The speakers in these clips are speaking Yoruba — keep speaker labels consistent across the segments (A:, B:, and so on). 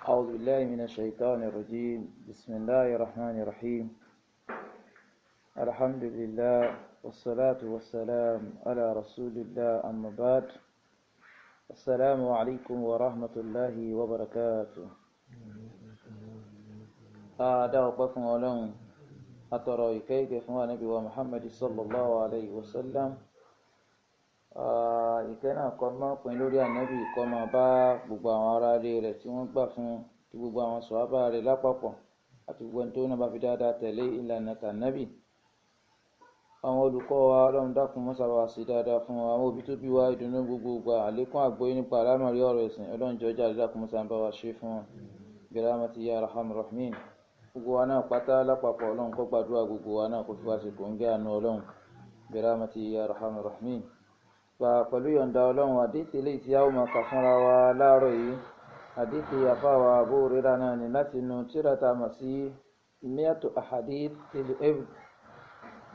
A: أعوذ بالله من الشيطان الرجيم. بسم الله الرحمن الرحيم. الحمد لله والصلاة والسلام على رسول الله، أما بعد. السلام عليكم ورحمة الله وبركاته. أدعو بكم ولون أترى كيف فما نبي محمد صلى الله عليه وسلم. Ìkẹ́nà kọ́ máa pín lórí ànábì kọ́ máa bá gbogbo àwọn ará ilé rẹ̀ tí wọ́n gbà fún ti gbogbo àwọn sọ̀hábà rẹ̀ lápapọ̀ àti gbogbo ẹni tó náà bá fi dáadáa tẹ̀lé ìlànà tànábì. Àwọn olùkọ́ wa Ọlọ́run dákun mọ́sà bá wa sí dáadáa fún wa. Àwọn òbí tó bí wa ìdùnnú gbogbo ìgbà, àlékún àgbọ́yé nípa àlámọ̀rí ọ̀rọ̀ ẹ̀sìn Ọlọ́run jọ̀ọ́ jàre dákun mọ́sà bá wa ṣe fún wọn. Birahmati ya arhamar rahimin. Gbogbo wa náà pátá lápapọ̀ Ọlọ́run kó gbàdúrà gbogbo wa náà kó fi wá sí kòńgẹ́ àánú Ọlọ́run. Birahmati ya arhamar rahimin. Pẹ̀lú yọ̀ǹda Ọlọ́run, àdíìsì eléyìí tí a ó máa kà fúnra wa láàárọ̀ yìí, àdíìsì àfáwà Abu Hurairah náà ni láti inú tírà tá a mọ̀ sí Mi'atu Ahadith fil Hifz,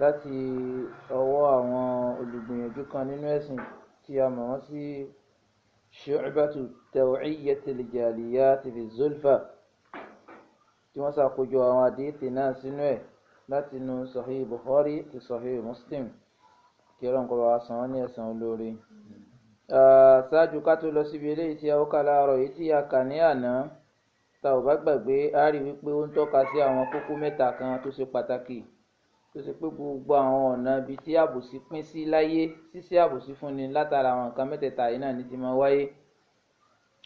A: láti ọwọ́ àwọn olùgbìyànjú kan nínú ẹ̀sìn tí a mọ̀ wọ́n sí Shu'batu Taw'iyyatil Jaliyat fi Zulfa, tí wọ́n ṣàkójọ àwọn àdíìsì náà sínú ẹ̀ láti inú Sahih Bukhari àti Sahih Muslim. Kí Ọlọ́run kó bá wa san wọ́n ní ẹ̀san olóore. Ṣáájú ká tó lọ síbi eléyìí tí a ó kà láàárọ̀ yìí tí a kà ní àná, tá ò bá gbàgbé, a rí wípé ó ń tọ́ka sí àwọn kókó mẹ́ta kan tó ṣe pàtàkì, tó ṣe pé gbogbo àwọn ọ̀nà ibi tí àbòsí pín sí láyé, ṣíṣe àbòsí fúnni látara àwọn nǹkan mẹ́tẹ̀ẹ̀ta yìí náà ní ti máa wáyé.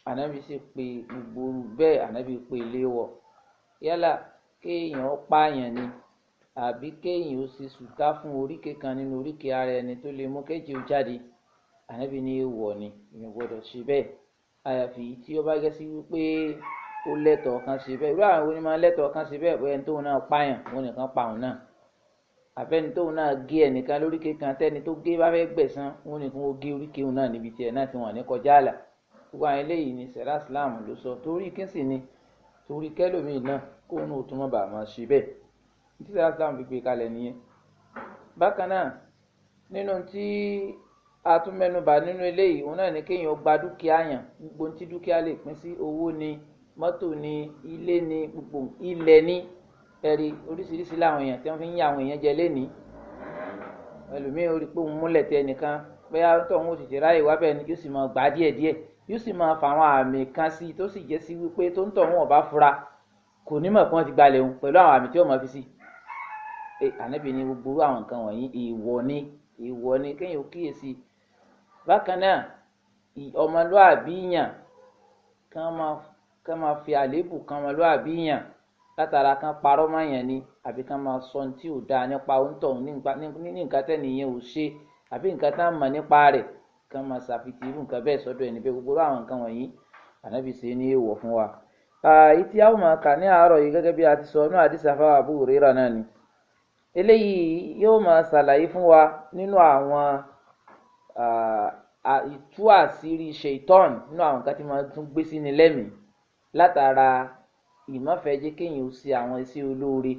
A: Ànábì sì pé gbogbo bẹ́ẹ̀, ànábì pé léèwọ̀. Yálà kéèyàn ó pààyàn ni, àbí kéèyàn ó ṣe sùtá fún oríkèé kan nínú oríkèé ara ẹni tó lè mú kéjì ó jáde, ànábì ní èèwọ̀ ni, èèyàn gbọ́dọ̀ ṣe bẹ́ẹ̀. Àyàfi tí ó bá gẹ́ sí wípé ó lẹ́tọ̀ọ́ kan ṣe bẹ́ẹ̀. Irú àwọn onímọ̀ lẹ́tọ̀ọ́ kan ṣe bẹ́ẹ̀, bóyá ẹni tóun náà pààyàn wọn nìkan pa òun náà, àbẹ́ni tóun náà gé ẹnìkan lóríkèé kan, tẹ́ni tó gé bá fẹ́ gbẹ̀san wọn nìkan ó gé oríkèé òun náà níbi tiẹ̀ náà tí wọ́n ní kọjá àlà. Gbogbo àwọn eléyìí ni sẹ̀rá Islam ló sọ. Torí kí sì ni? Torí kẹ́lòmíì náà kóun náà tún mọ́ bàá máa ṣe bẹ́ẹ̀. Tí sẹ̀rá Islam fi gbé kalẹ̀ nìyẹn. Bákan náà, nínú tí a tún mẹ́nubà nínú eléyìí, òun náà ní kéèyàn gba dúkìá yàn, gbogbo tí dúkìá lè pín sí, owó ni, mọ́tò ni, ilé ni, gbogbo ilẹ̀ ni, ẹ̀rí oríṣiríṣi láwọn èèyàn tí wọ́n fi ń yà àwọn èèyàn jẹ lénìí. Ẹlòmíì ó rí pé òun múlẹ̀ tẹ ẹnìkan, bóyá tó òun ò sì ti ráyè wá bẹ́ẹ̀ ni yóò sì máa gbà díẹ̀díẹ̀, yóò sì máa fa àwọn àmì kan sí tó sì jẹ́ sí wípé tó ń tọ̀ wọn ò bá fura kò ní mọ̀ pé wọ́n ti gbalẹ̀ òun pẹ̀lú àwọn àmì tí ó máa fi sí. Ànábì ní gbogbo àwọn nǹkan wọ̀nyí èèwọ̀ ni kéèyàn ó kíyèsí. Bákan náà, ọmọlúàbí yàn kán máa fi àléébù kan ọmọlúàbí yàn látara kan parọ́ mọ́ yàn ni, àbí kan máa sọ tí ò dáa nípa òǹtọ̀hún ní nǹkan tẹ́nìyẹn ò ṣe, àbí nǹkan tá mọ̀ nípa rẹ̀, kan máa ṣàfitì irú nǹkan bẹ́ẹ̀ sọ́dọ̀ ẹni bẹ́ẹ̀. Gbogbo àwọn nǹkan wọ̀nyí Ànábì ṣe ní èèwọ̀ fún wa. Èyí tí a ó máa kà ní àárọ̀ yìí, gẹ́gẹ́ bí a ti sọ ní àdìsí àfáà Abu Hurairah náà ni. Eléyìí yóò máa ṣàlàyé fún wa nínú àwọn ìtú àṣírí ṣèitán, nínú àwọn nǹkan tí wọ́n tún gbé sí ni lẹ́mìí látara ìmọ̀fẹ́ jẹ́ kéèyàn ó ṣe àwọn iṣẹ́ olóore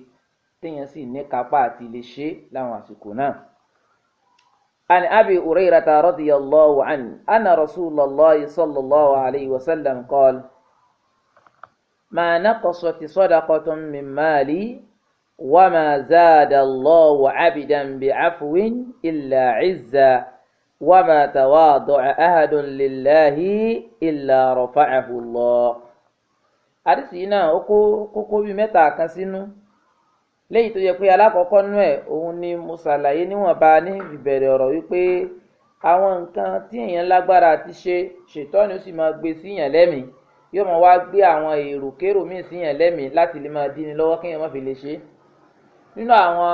A: téèyàn sì ní kápá àti lè ṣe láwọn àsìkò náà. عن أبي هريرة رضي الله عنه أن رسول الله صلى الله عليه وسلم قال: ما نقصت صدقة من مالي وما زاد الله عبدا بعفو إلا عزا وما تواضع أحد لله إلا رفعه الله. àdìsí náà ó kókó bíi mẹ́ta kan sínú, léyìí tó yẹ pé alákọ̀ọ́kọ́ nú ẹ̀ òun ni mo ṣàlàyé níwọ̀nba ní ìbẹ̀rẹ̀ ọ̀rọ̀ wípé àwọn nǹkan tí èèyàn lágbára ti ṣe, ṣètọ́ni ó sì máa gbé síyàn lẹ́mìí, yóò máa wá gbé àwọn èròkérò míì síyàn lẹ́mìí láti lè máa díni lọ́wọ́ kéèyàn má fi lè ṣe. Nínú àwọn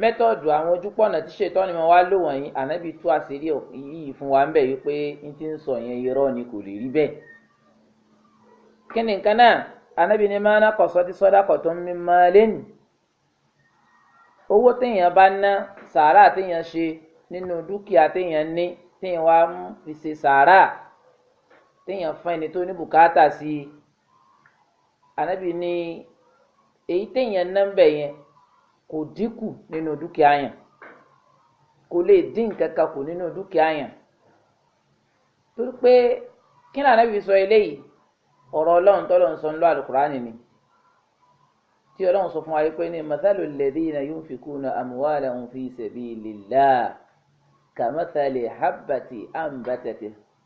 A: mẹ́tọ̀dù, àwọn ojúpọ̀nà tí ṣètọ́ni máa wá lò wọ̀nyí, Ànábì tú àṣírí yìí fún wa ń bẹ̀ wípé n ti ń sọ yẹn irọ́ ni, kò lè rí bẹ́ẹ̀. Kí ni nǹkan náà? Ànábì ní máa ná kọ̀sọ́ tí sadaqatun min malin. Owó téèyàn bá ná, sàárà téèyàn ṣe nínú dúkìá téèyàn ní, téèyàn wá fi ṣe sàárà, téèyàn fún ẹni tó ní bùkátà sí i. Ànábì ní èyí téèyàn ná ń bẹ̀ yẹn kò dínkù nínú dúkìá yẹn, kò lè dín nǹkan kan kù nínú dúkìá yẹn. Torí pé kí ni Ànábì sọ eléyìí? ọ̀rọ̀ Ọlọ́run tọ́lọ́run sọ nínú Al-Qur'ani ni tí Ọlọ́run sọ fún wa pé ní mathalul ladhina yunfikuna amwalahum fi sabilillah kamathali habbati anbatat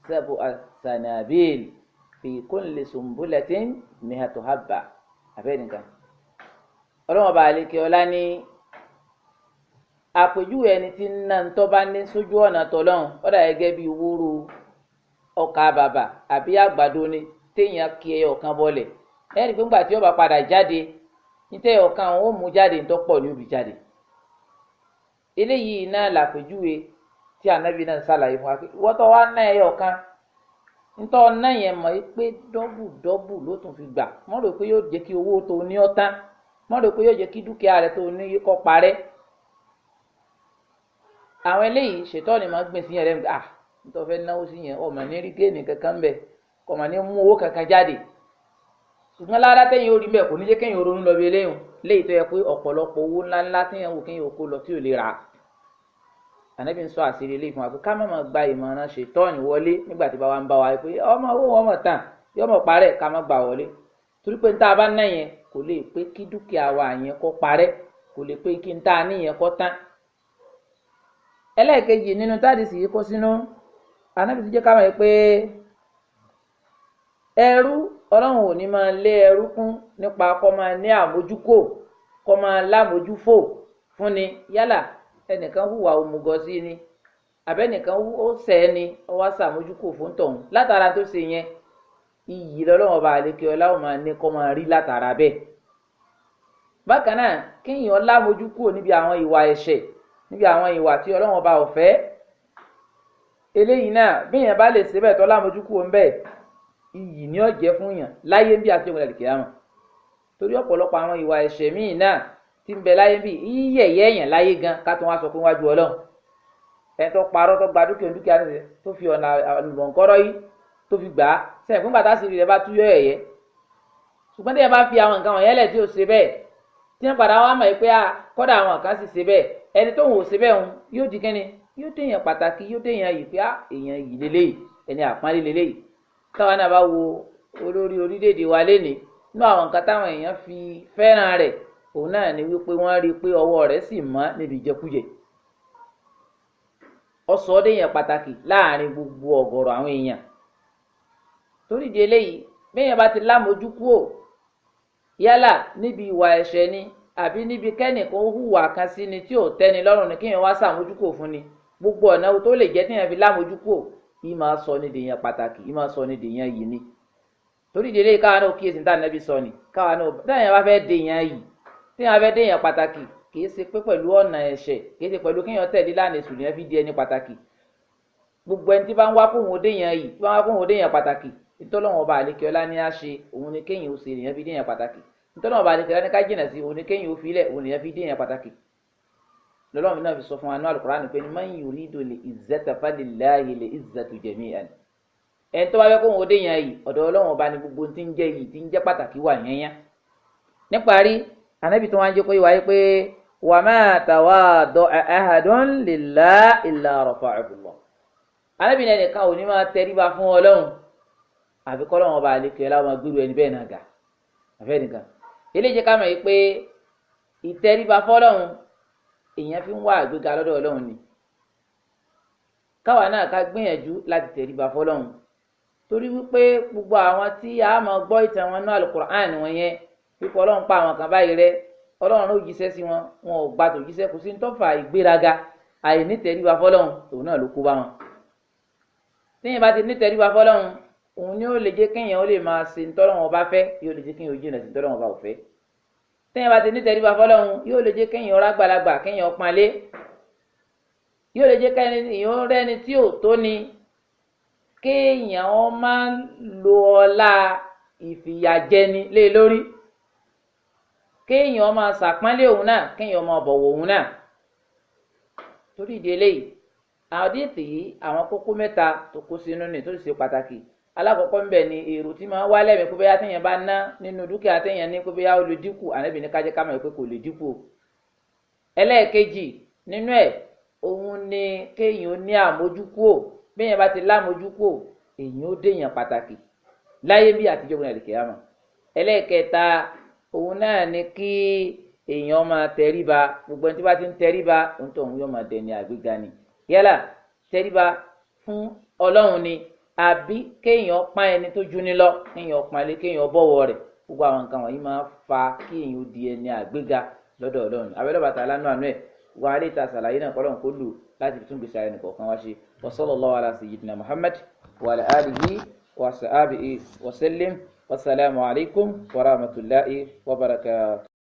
A: sab'a sanabil fi kulli sumbulatin mi'atu habba àbẹ́ nìkan. Ọlọ́run ọba àlekè ọlá ní àpèjúwe ẹni tí ń ná tó bá ní sójú ọ̀nà tọ́lọ́run ó dà gẹ́gẹ́ bí wúrú ọkà bàbà àbí àgbàdo ni téèyàn kí ẹyọ kan bọ́lẹ̀ ẹni pé ńgbà tí ó bá padà jáde níta ẹyọ kan ó mú jáde ní tó pọ̀ ní òbí jáde. Eléyìí náà làpèjúwe tí ànábì náà ṣàlàyé fún wa pé ìwọ tó wá ná ẹyọ kan nítorí ọ̀nà yẹn mọ̀ pé dọ́bù ló tún fi gbà mọ́ rò pé yóò jẹ́ kí owó tó ní ó tán mọ́ rò pé yóò jẹ́ kí dúkìá rẹ̀ tó ní kó parẹ́. Àwọn eléyìí ṣètọ́ni máa gbìn sí yẹn rẹ̀ nítorí fẹ́ náwó sí yẹn ọmọ ní rí géènì kankan ń bẹ̀ kò mà ní mú owó kankan jáde ṣùgbọ́n lára tẹ́yìn orí bẹ́ẹ̀ kò ní jẹ́ kéèyàn ronú lọ bí eléyìí léyìí tó yẹ pé ọ̀pọ̀lọpọ̀ owó ńláńlá téèyàn wò kéèyàn kó lọ tí ò lè rà á. Ànábì ń sọ àṣírí eléyìí fún wa pé ká má máa gba ìmọ̀ràn ṣètọ́ni wọlé nígbà tí bàbá ń bá wa pé ọmọ owó wọn mọ̀ tán yóò mọ̀ parẹ́ ká má gbà wọlé torí pé níta bá ná yẹn kò lè pé kí dúkìá wa yẹn kó parẹ́ kò lè pé kí níta níyẹn kó tán. Ẹlẹ́ẹ̀kejì nínú tádìsì yìí kó sínú Ànábì ti jẹ́ ká mọ̀ pé ẹrú Ọlọ́run ò ní máa lé ẹrú kún nípa kó máa ní àmójúkò kó máa lámójúfò fún ni yálà ẹnìkan hùwà òmùgọ̀ sí ni àbẹ́nìkan ó sẹ́ ni ó wá sàmójúkò fún tọ̀hún látara tó ṣe yẹn iyì lọ́lọ́run ọba àlékè ọlá ò máa ní kó máa rí látara bẹ́ẹ̀. Bákan náà kéèyàn lámójúkò níbi àwọn ìwà ẹ̀ṣẹ̀ níbi àwọn ìwà tí Ọlọ́run ọba ò fẹ́ eléyìí náà béèyàn bá lè ṣe bẹ́ẹ̀ tó lámójúkò ń bẹ́ẹ̀ iyì ni ó jẹ́ fún yàn láyé bí àti ìwọlẹ̀ kìámà torí ọ̀pọ̀lọpọ̀ àwọn ìwà ẹ̀ṣẹ̀ míì náà tí ń bẹ láyé bí yíyẹ̀yẹ́ èèyàn láyé gan ká tó wá sọ pé wájú Ọlọ́run ẹni tó parọ́ tó gba dúkìá nìyẹn tó fi ọ̀nà àlùmọ̀ǹkọ́rọ́ yìí tó fi gbà á sẹ́yìn fún bàtà sí rẹ̀ bá tú yọ ẹ̀yẹ́ ṣùgbọ́n tí ẹ bá fi àwọn nǹkan wọ̀nyẹn lẹ̀ tí ò ṣe bẹ́ẹ̀ tí wọ́n padà wá mọ̀ pé kọ́dà àwọn kan sì ṣe bẹ́ẹ̀ ẹni tó ń wò ṣe bẹ́ẹ̀ yóò di kẹ́ni yóò déèyàn pàtàkì yóò déèyàn yìí pé èèyàn yìí lélẹ́yìí ẹni àpọ́nlé lélẹ́yìí táwọn náà bá wo olórí orílẹ̀-èdè wa lénìí nínú àwọn nǹkan táwọn èèyàn fi fẹ́ràn rẹ̀ òun náà ni wípé wọ́n rí i pé ọwọ́ rẹ̀ sì mọ́ níbi ìjẹkújẹ ọ̀sọ́ déèyàn pàtàkì láàrin gbogbo ọ̀gọ̀rọ̀ àwọn èèyàn torí di eléyìí béèyàn bá ti lámojú kúò yálà níbi ìwà ẹ̀ṣẹ̀ ni àbí níbi kẹ́nìkan ó hùwà kan sí ni tí ò tẹ́ni lọ́rùn ni kéèyàn wá sàmójúkò fún ni gbogbo ọ̀nà tó lè jẹ́ téèyàn fi lámójúkò yìí máa sọ ní dèèyàn pàtàkì yìí máa sọ ní dèèyàn yìí ni torí di eléyìí káwa náà kíyèsí níta nẹ́bí sọ ni káwa náà téèyàn bá fẹ́ dèèyàn yìí téèyàn bá fẹ́ dèèyàn pàtàkì kìí ṣe pé pẹ̀lú ọ̀nà ẹ̀ṣẹ̀ kìí ṣe pẹ̀lú kéèyàn tẹ̀lé lánàá èṣù nìyẹn fi di ẹni pàtàkì gbogbo ẹni tí bá ń wá kóhun òdèèyàn yìí tí bá ń wá kóhun òdèèyàn pàtàkì ìtọ́lọ́wọ̀n ọba àlekè ọlá ní á ṣe òun ni kéèyàn ó ṣe ènìyàn fi dèèyàn pàtàkì ìtọ́lọ́wọ̀n ọba àlekè ọlá ní ká jìnà sí òun ni kéèyàn ó filẹ̀ òun nìyẹn fi dèèyàn pàtàkì lọ́lọ́run náà fi sọ fún wa ní Al-Qur'an pé man yuridu l-izzata falillahi l-izzatu jami'an ẹni tó bá fẹ́ kóhun òdèèyàn yìí ọ̀dọ̀ Ọlọ́run ọba ni gbogbo tí ń jẹ́ yìí tí ń jẹ́ pàtàkì wà yẹnyẹn níparí Ànábì tó wá ń jẹ́ kó yí wáyé pé wa ma tawada'a ahadun lillahi illa rafa'ahu Allah Ànábì ní ẹnìkan ò ní máa tẹríba fún Ọlọ́run àfi kọ́lọ́run ọba àlekè ọlá máa gbèrú ẹni bẹ́ẹ̀ náà ga àfẹ́ nìkan eléyìí jẹ́ ká mọ̀ yìí pé ìtẹríba fọ́lọ́run èèyàn fi ń wá àgbéga lọ́dọ̀ Ọlọ́run ni káwa náà ká gbìyànjú láti tẹríba fọ́lọ́run torí wípé gbogbo àwọn tí a máa gbọ́ ìtàn wọn ní Al-Qur'an wọn yẹn pípọ̀ Ọlọ́run pa àwọn kan báyìí rẹ́ Ọlọ́run ló jíṣẹ́ sí wọn wọn ò gbà tó jíṣẹ́ kò sí ní tọ́fà ìgbéraga àìní tẹríba fọ́lọ́run òun náà ló kó bá wọn téèyàn bá ti ní tẹríba fọ́lọ́run òun ni ó lè jẹ́ kéèyàn ó lè máa ṣe ntọ́lọ́run ọba fẹ́ yóò lè jẹ́ kéèyàn ó jìnnà sí ntọ́lọ́run ọba ò fẹ́ téèyàn bá ti ní tẹríba fọ́lọ́run yóò lè jẹ́ kéèyàn ọ̀rá gbàlagbà kéèyàn ọpọ́nlé yóò lè jẹ́ kéèyàn rẹ́ni tí ò tó ni kéèyàn ó máa lo ọlá ìfìyàjẹni lé lórí kéèyàn máa ṣàpọ́nlé òun náà kéèyàn máa bọ̀wọ̀ òun náà torí ìdí eléyìí àwọn díìtì yìí àwọn kókó mẹ́ta tó kó sínú ni tó sì ṣe pàtàkì alákọ̀ọ́kọ́ ń bẹ ni èrò tí máa wá lẹ́mìí pé bóyá téèyàn bá ná nínú dúkìá téèyàn ní pé bóyá ó lè dínkù Ànábì ní ká jẹ́ ká mọ̀ pé kò lè dínkù ẹlẹ́ẹ̀kejì nínú ẹ̀ òun ni kéèyàn ó ní àmójúkúò béèyàn bá ti lámójúkúò èèyàn ó déèyàn pàtàkì láyé bí àtijọ́ gbọ́dọ̀ kíyámà. ẹlẹ́ẹ̀kẹta òun náà ni kí èèyàn máa tẹríba. gbogbo ẹni tí bá ti ń tẹríba òun tó òun yóò máa dẹni àgbéga ni. yálà tẹríba fún ọlọ́run ni àbí kéèyàn pán ẹni tó jú ní lọ, kéèyàn pánlé, kéèyàn bọ̀wọ̀ rẹ̀. gbogbo àwọn nǹkan wọ̀nyí máa ń fa kí èèyàn ó di ẹni àgbéga lọ́dọ̀ ọlọ́run. abẹ́rẹ́ bàtà alánú àánú ẹ̀ wà á lè ta àṣàlàyé náà kọ́lọ́run kó lù láti fi tún gbèsè ara ẹnì kọ̀ọ̀kan wá ṣe. wa sallallahu ala sayyidina Muhammad wa ala alihi wa sahbihi wa sallim. wassalamu alaikum wa rahmatullahi wa barakatuh.